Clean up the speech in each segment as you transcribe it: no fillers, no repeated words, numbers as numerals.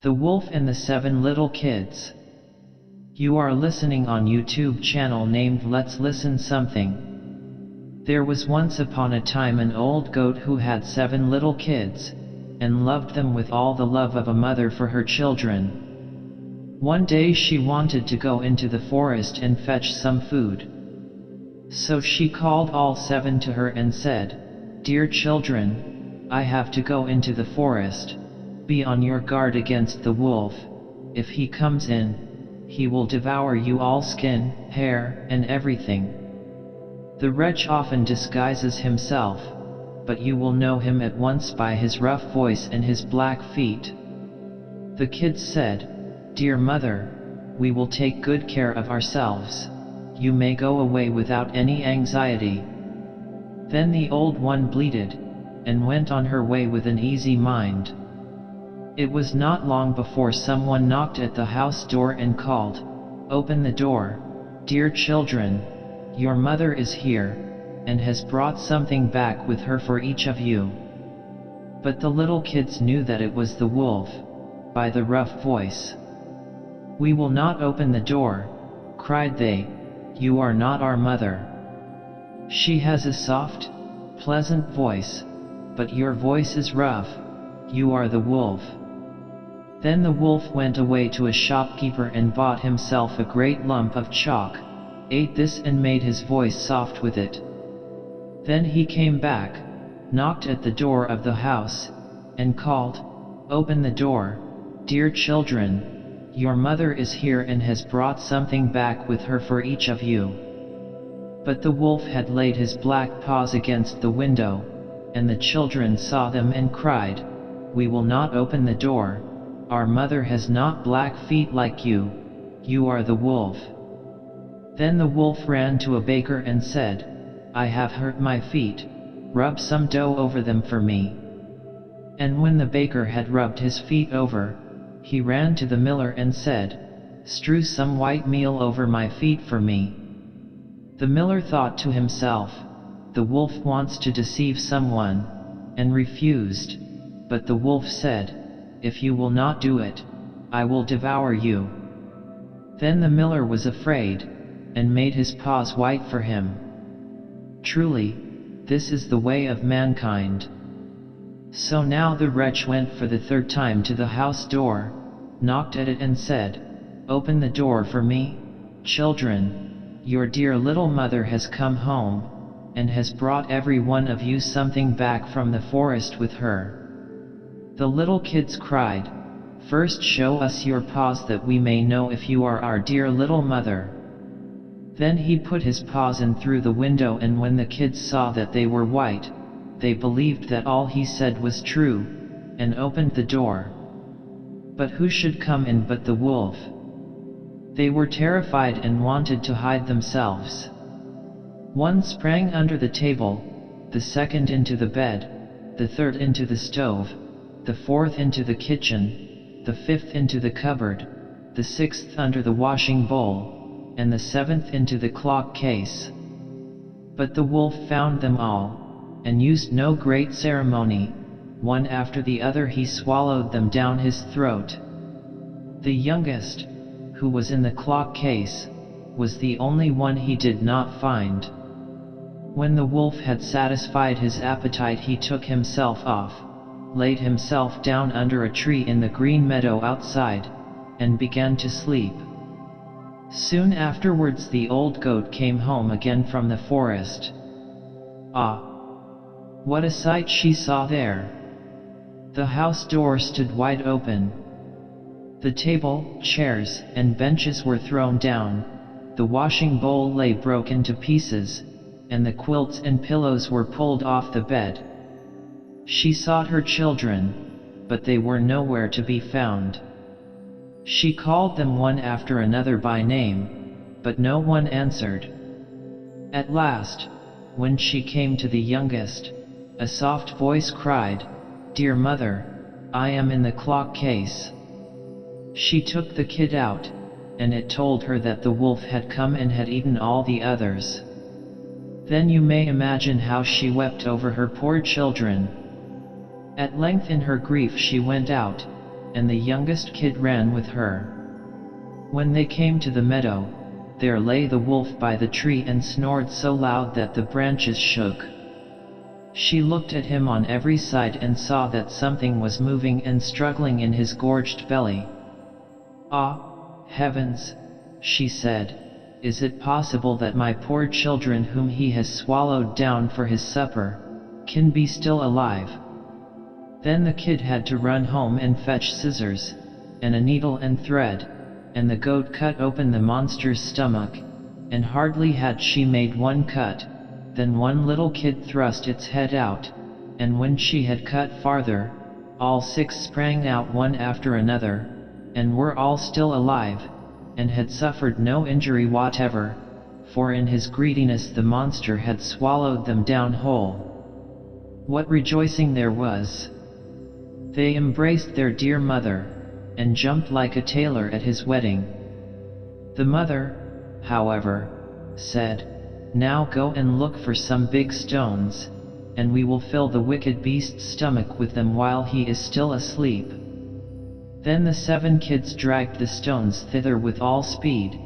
The Wolf and the Seven Little Kids. You are listening on YouTube channel named Let's Listen Something. There was once upon a time an old goat who had 7 little kids, and loved them with all the love of a mother for her children. One day she wanted to go into the forest and fetch some food. So she called all 7 to her and said, "Dear children, I have to go into the forest. Be on your guard against the wolf. If he comes in, he will devour you all, skin, hair, and everything. The wretch often disguises himself, but you will know him at once by his rough voice and his black feet." The kids said, "Dear mother, we will take good care of ourselves. You may go away without any anxiety." Then the old one bleated, and went on her way with an easy mind. It was not long before someone knocked at the house door and called, "Open the door, dear children, your mother is here, and has brought something back with her for each of you." But the little kids knew that it was the wolf, by the rough voice. "We will not open the door," cried they. "You are not our mother. She has a soft, pleasant voice, but your voice is rough. You are the wolf." Then the wolf went away to a shopkeeper and bought himself a great lump of chalk, ate this and made his voice soft with it. Then he came back, knocked at the door of the house, and called, "Open the door, dear children, your mother is here and has brought something back with her for each of you." But the wolf had laid his black paws against the window, and the children saw them and cried, "We will not open the door. Our mother has not black feet like you. You are the wolf." Then the wolf ran to a baker and said, "I have hurt my feet. Rub some dough over them for me." And when the baker had rubbed his feet over, he ran to the miller and said, "Strew some white meal over my feet for me." The miller thought to himself, "The wolf wants to deceive someone," and refused. But the wolf said, "If you will not do it, I will devour you." Then the miller was afraid, and made his paws white for him. Truly, this is the way of mankind. So now the wretch went for the 3rd time to the house door, knocked at it and said, "Open the door for me, children. Your dear little mother has come home, and has brought every one of you something back from the forest with her." The little kids cried, "First show us your paws that we may know if you are our dear little mother." Then he put his paws in through the window, and when the kids saw that they were white, they believed that all he said was true, and opened the door. But who should come in but the wolf? They were terrified and wanted to hide themselves. One sprang under the table, the second into the bed, the third into the stove, the 4th into the kitchen, the 5th into the cupboard, the 6th under the washing bowl, and the 7th into the clock case. But the wolf found them all, and used no great ceremony. One after the other he swallowed them down his throat. The youngest, who was in the clock case, was the only one he did not find. When the wolf had satisfied his appetite, he took himself off, laid himself down under a tree in the green meadow outside, and began to sleep. Soon afterwards the old goat came home again from the forest. Ah! What a sight she saw there! The house door stood wide open. The table, chairs, and benches were thrown down, the washing bowl lay broken to pieces, and the quilts and pillows were pulled off the bed. She sought her children, but they were nowhere to be found. She called them one after another by name, but no one answered. At last, when she came to the youngest, a soft voice cried, "Dear mother, I am in the clock case." She took the kid out, and it told her that the wolf had come and had eaten all the others. Then you may imagine how she wept over her poor children. At length in her grief she went out, and the youngest kid ran with her. When they came to the meadow, there lay the wolf by the tree and snored so loud that the branches shook. She looked at him on every side and saw that something was moving and struggling in his gorged belly. "Ah, heavens," she said, "is it possible that my poor children whom he has swallowed down for his supper, can be still alive?" Then the kid had to run home and fetch scissors, and a needle and thread, and the goat cut open the monster's stomach, and hardly had she made one cut, then one little kid thrust its head out, and when she had cut farther, all 6 sprang out one after another, and were all still alive, and had suffered no injury whatever, for in his greediness the monster had swallowed them down whole. What rejoicing there was! They embraced their dear mother, and jumped like a tailor at his wedding. The mother, however, said, "Now go and look for some big stones, and we will fill the wicked beast's stomach with them while he is still asleep." Then the 7 kids dragged the stones thither with all speed,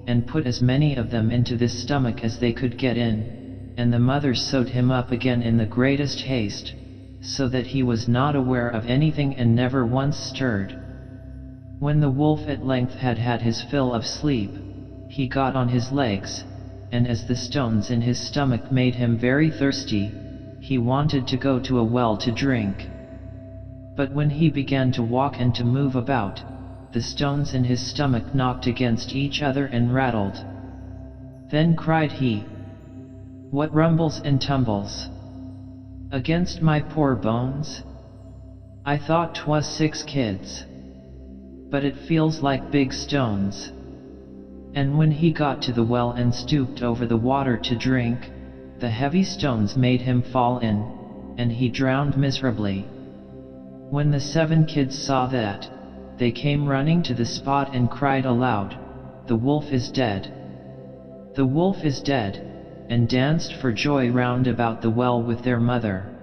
and put as many of them into this stomach as they could get in, and the mother sewed him up again in the greatest haste, so that he was not aware of anything and never once stirred. When the wolf at length had had his fill of sleep, he got on his legs, and as the stones in his stomach made him very thirsty, he wanted to go to a well to drink. But when he began to walk and to move about, the stones in his stomach knocked against each other and rattled. Then cried he, "What rumbles and tumbles against my poor bones? I thought 'twas 6 kids, but it feels like big stones." And when he got to the well and stooped over the water to drink, the heavy stones made him fall in, and he drowned miserably. When the 7 kids saw that, they came running to the spot and cried aloud, "The wolf is dead! The wolf is dead!" and danced for joy round about the well with their mother.